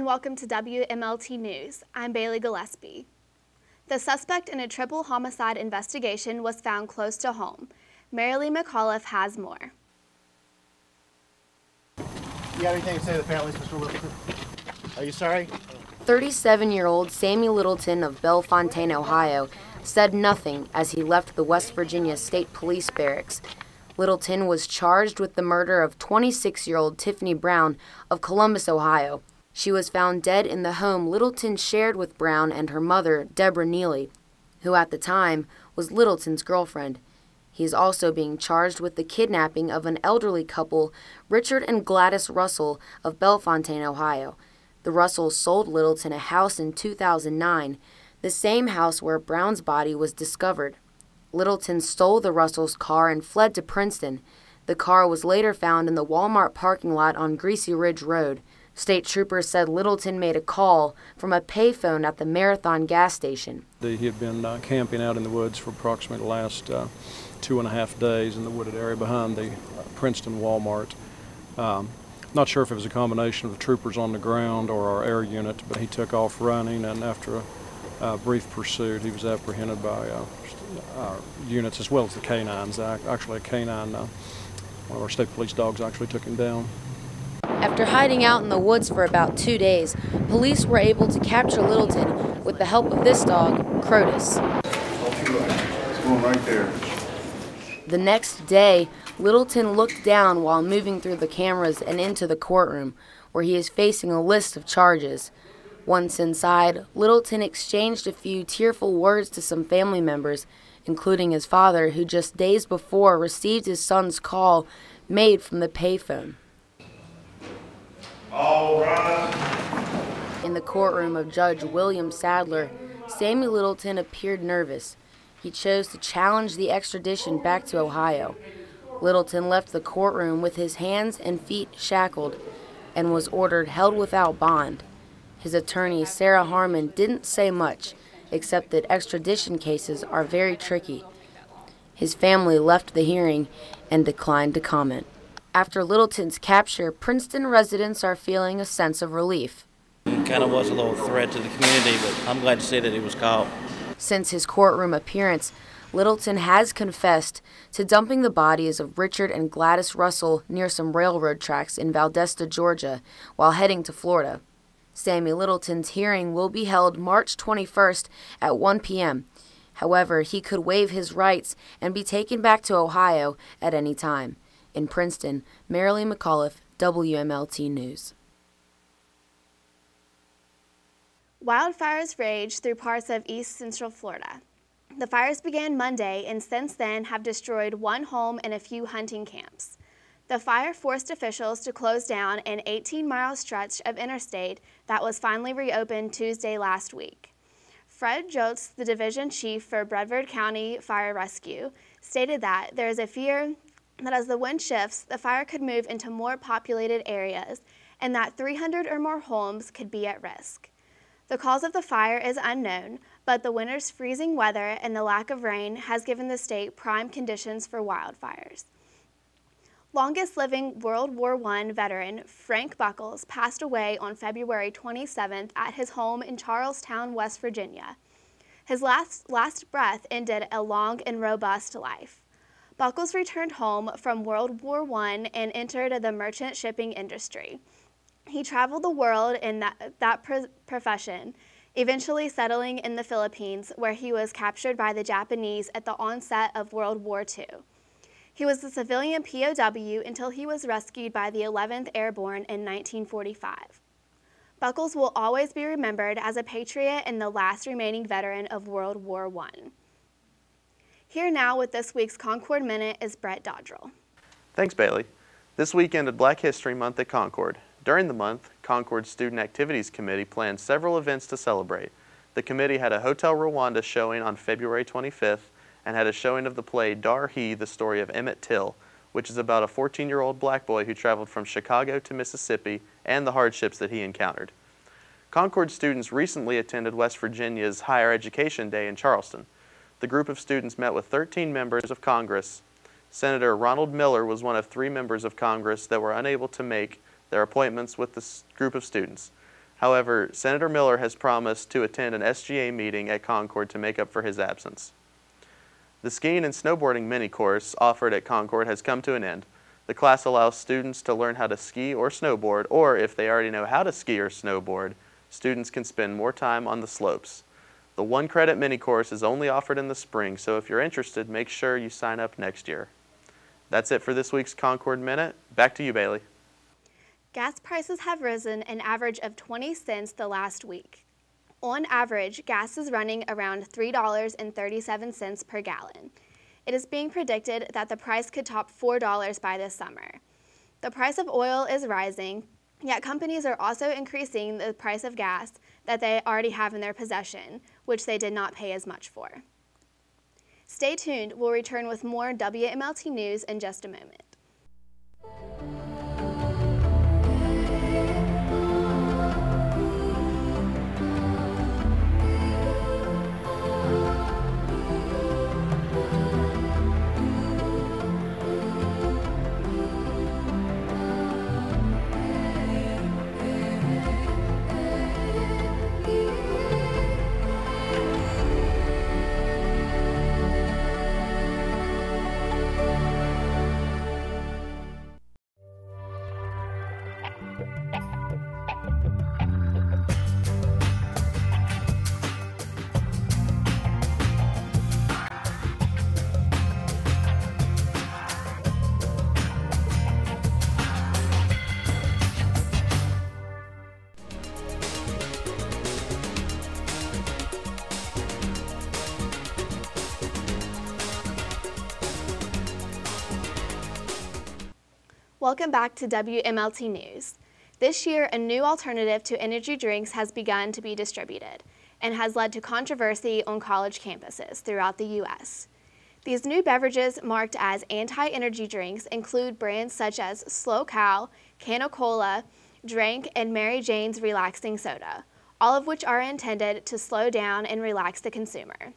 welcome to WMLT News. I'm Bailey Gillespie. The suspect in a triple homicide investigation was found close to home. Marilee McAuliffe has more. You have anything to say to the families, Mr. Littleton? Are you sorry? 37-year-old Sammy Littleton of Bellefontaine, Ohio, said nothing as he left the West Virginia State Police Barracks. Littleton was charged with the murder of 26-year-old Tiffany Brown of Columbus, Ohio. She was found dead in the home Littleton shared with Brown and her mother, Deborah Neely, who at the time was Littleton's girlfriend. He is also being charged with the kidnapping of an elderly couple, Richard and Gladys Russell of Bellefontaine, Ohio. The Russells sold Littleton a house in 2009, the same house where Brown's body was discovered. Littleton stole the Russells' car and fled to Princeton. The car was later found in the Walmart parking lot on Greasy Ridge Road. State troopers said Littleton made a call from a payphone at the Marathon gas station. He had been camping out in the woods for approximately the last 2.5 days in the wooded area behind the Princeton Walmart. Not sure if it was a combination of the troopers on the ground or our air unit, but he took off running, and after a brief pursuit, he was apprehended by our units as well as the canines. Actually, a canine, one of our state police dogs actually took him down. After hiding out in the woods for about 2 days, police were able to capture Littleton with the help of this dog, Crotus. It's going right there. The next day, Littleton looked down while moving through the cameras and into the courtroom, where he is facing a list of charges. Once inside, Littleton exchanged a few tearful words to some family members, including his father, who just days before received his son's call made from the payphone. All right. In the courtroom of Judge William Sadler, Sammy Littleton appeared nervous. He chose to challenge the extradition back to Ohio. Littleton left the courtroom with his hands and feet shackled and was ordered held without bond. His attorney, Sarah Harmon, didn't say much, except that extradition cases are very tricky. His family left the hearing and declined to comment. After Littleton's capture, Princeton residents are feeling a sense of relief. It kind of was a little threat to the community, but I'm glad to see that he was caught. Since his courtroom appearance, Littleton has confessed to dumping the bodies of Richard and Gladys Russell near some railroad tracks in Valdosta, Georgia, while heading to Florida. Sammy Littleton's hearing will be held March 21st at 1 p.m. However, he could waive his rights and be taken back to Ohio at any time. In Princeton, Marilee McAuliffe, WMLT News. Wildfires rage through parts of East Central Florida. The fires began Monday and since then have destroyed one home and a few hunting camps. The fire forced officials to close down an 18-mile stretch of interstate that was finally reopened Tuesday last week. Fred Jotes, the division chief for Brevard County Fire Rescue, stated that there is a fear that as the wind shifts, the fire could move into more populated areas and that 300 or more homes could be at risk. The cause of the fire is unknown, but the winter's freezing weather and the lack of rain has given the state prime conditions for wildfires. Longest living World War I veteran Frank Buckles passed away on February 27th at his home in Charlestown, West Virginia. His last breath ended a long and robust life. Buckles returned home from World War I and entered the merchant shipping industry. He traveled the world in that profession, eventually settling in the Philippines, where he was captured by the Japanese at the onset of World War II. He was a civilian POW until he was rescued by the 11th Airborne in 1945. Buckles will always be remembered as a patriot and the last remaining veteran of World War I. Here now with this week's Concord Minute is Brett Dodrell. Thanks, Bailey. This week ended Black History Month at Concord. During the month, Concord's Student Activities Committee planned several events to celebrate. The committee had a Hotel Rwanda showing on February 25th and had a showing of the play Dar He, the Story of Emmett Till, which is about a 14-year-old black boy who traveled from Chicago to Mississippi and the hardships that he encountered. Concord students recently attended West Virginia's Higher Education Day in Charleston. The group of students met with 13 members of Congress. Senator Ronald Miller was one of 3 members of Congress that were unable to make their appointments with this group of students. However, Senator Miller has promised to attend an SGA meeting at Concord to make up for his absence. The skiing and snowboarding mini course offered at Concord has come to an end. The class allows students to learn how to ski or snowboard, or if they already know how to ski or snowboard, students can spend more time on the slopes. The 1-credit mini course is only offered in the spring, so if you're interested, make sure you sign up next year. That's it for this week's Concord Minute. Back to you, Bailey. Gas prices have risen an average of 20 cents the last week. On average, gas is running around $3.37 per gallon. It is being predicted that the price could top $4 by this summer. The price of oil is rising, yet companies are also increasing the price of gas that they already have in their possession, which they did not pay as much for. Stay tuned. We'll return with more WMLT News in just a moment. Welcome back to WMLT News. This year, a new alternative to energy drinks has begun to be distributed and has led to controversy on college campuses throughout the U.S. These new beverages, marked as anti-energy drinks, include brands such as Slow Cow, Coca-Cola, Drink, and Mary Jane's Relaxing Soda, all of which are intended to slow down and relax the consumer.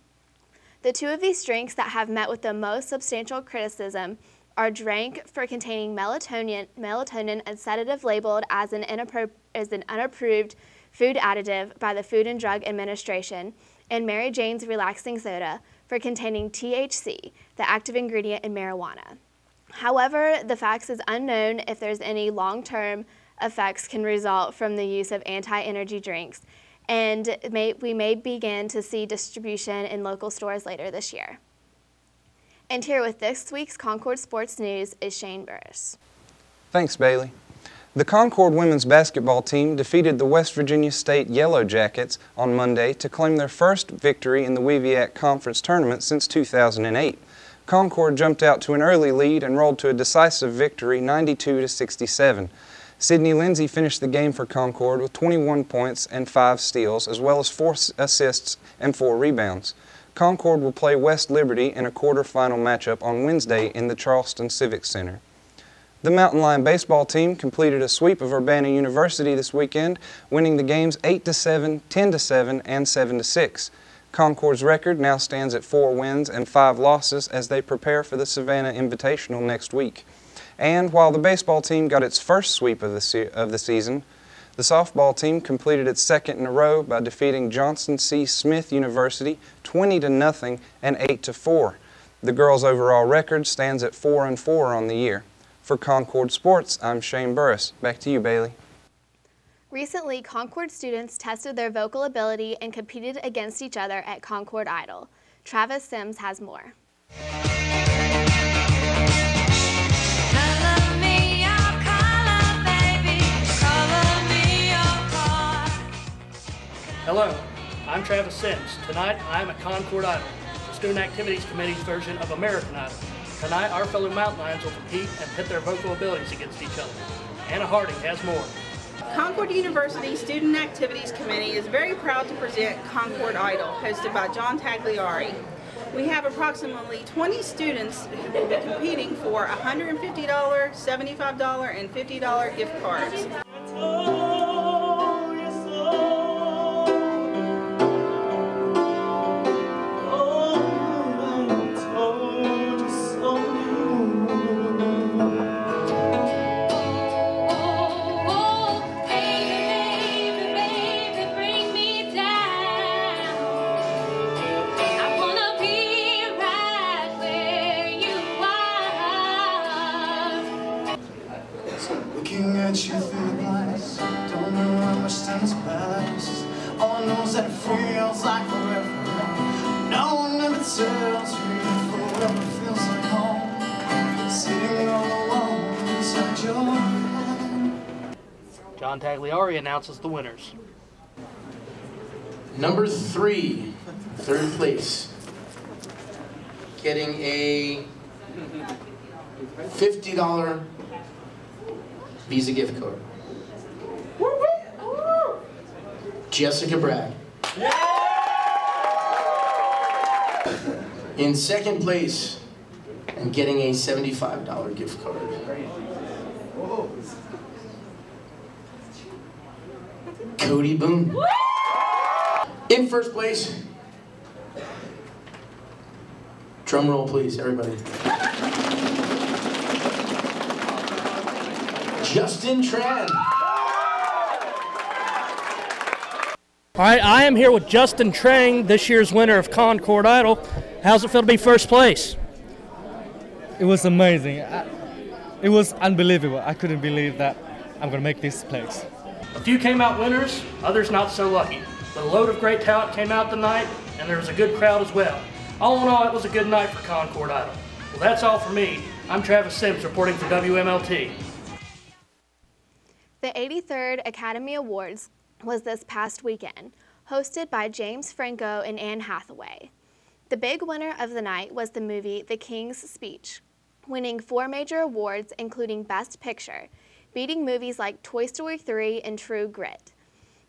The two of these drinks that have met with the most substantial criticism are Drink, for containing melatonin, a sedative labeled as an unapproved food additive by the Food and Drug Administration, and Mary Jane's Relaxing Soda, for containing THC, the active ingredient in marijuana. However, the facts is unknown if there's any long-term effects can result from the use of anti-energy drinks, and we may begin to see distribution in local stores later this year. And here with this week's Concord Sports News is Shane Burris. Thanks, Bailey. The Concord women's basketball team defeated the West Virginia State Yellow Jackets on Monday to claim their first victory in the WVIAC Conference Tournament since 2008. Concord jumped out to an early lead and rolled to a decisive victory, 92-67. Sydney Lindsay finished the game for Concord with 21 points and 5 steals, as well as 4 assists and 4 rebounds. Concord will play West Liberty in a quarterfinal matchup on Wednesday in the Charleston Civic Center. The Mountain Lion baseball team completed a sweep of Urbana University this weekend, winning the games 8-7, 10-7, and 7-6. Concord's record now stands at 4 wins and 5 losses as they prepare for the Savannah Invitational next week. And while the baseball team got its first sweep of the season, the softball team completed its second in a row by defeating Johnson C. Smith University 20-0 and 8-4. The girls' overall record stands at 4-4 on the year. For Concord Sports, I'm Shane Burris. Back to you, Bailey. Recently, Concord students tested their vocal ability and competed against each other at Concord Idol. Travis Sims has more. Hello, I'm Travis Sims. Tonight, I'm at Concord Idol, the Student Activities Committee's version of American Idol. Tonight, our fellow Mountain Lions will compete and pit their vocal abilities against each other. Anna Harding has more. Concord University Student Activities Committee is very proud to present Concord Idol, hosted by John Tagliari. We have approximately 20 students who will be competing for $150, $75, and $50 gift cards. looking at you through the glass. Don't know how much time has passed. All I know is that it feels like forever. No one ever tells you forever feels like home. Sitting all alone inside your head. John Tagliari announces the winners. Number 3, third place, getting a $50 Visa gift card. Jessica Bragg. In second place, and getting a $75 gift card. Cody Boone. In first place, drum roll please, everybody. Justin Tran. All right, I am here with Justin Trang, this year's winner of Concord Idol. How's it feel to be first place? It was amazing. It was unbelievable. I couldn't believe that I'm going to make this place. A few came out winners, others not so lucky. But a load of great talent came out tonight, and there was a good crowd as well. All in all, it was a good night for Concord Idol. Well, that's all for me. I'm Travis Sims reporting for WMLT. The 83rd Academy Awards was this past weekend, hosted by James Franco and Anne Hathaway. The big winner of the night was the movie The King's Speech, winning 4 major awards including Best Picture, beating movies like Toy Story 3 and True Grit.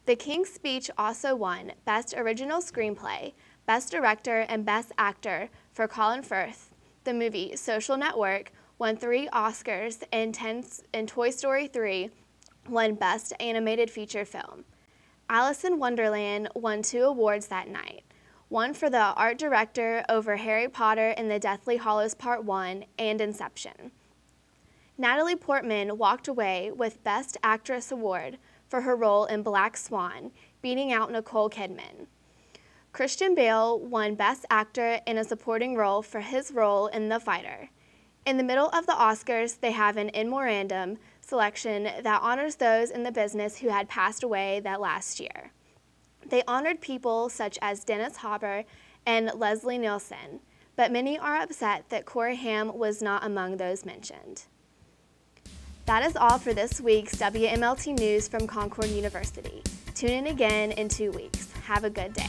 The King's Speech also won Best Original Screenplay, Best Director, and Best Actor for Colin Firth. The movie Social Network won 3 Oscars, and Toy Story 3 won Best Animated Feature Film. Alice in Wonderland won 2 awards that night, one for the art director over Harry Potter and the Deathly Hallows Part 1 and Inception. Natalie Portman walked away with Best Actress Award for her role in Black Swan, beating out Nicole Kidman. Christian Bale won Best Actor in a Supporting Role for his role in The Fighter. In the middle of the Oscars, they have an in memoriam selection that honors those in the business who had passed away that last year. They honored people such as Dennis Hopper and Leslie Nielsen, but many are upset that Corey Haim was not among those mentioned. That is all for this week's WMLT News from Concord University. Tune in again in 2 weeks. Have a good day.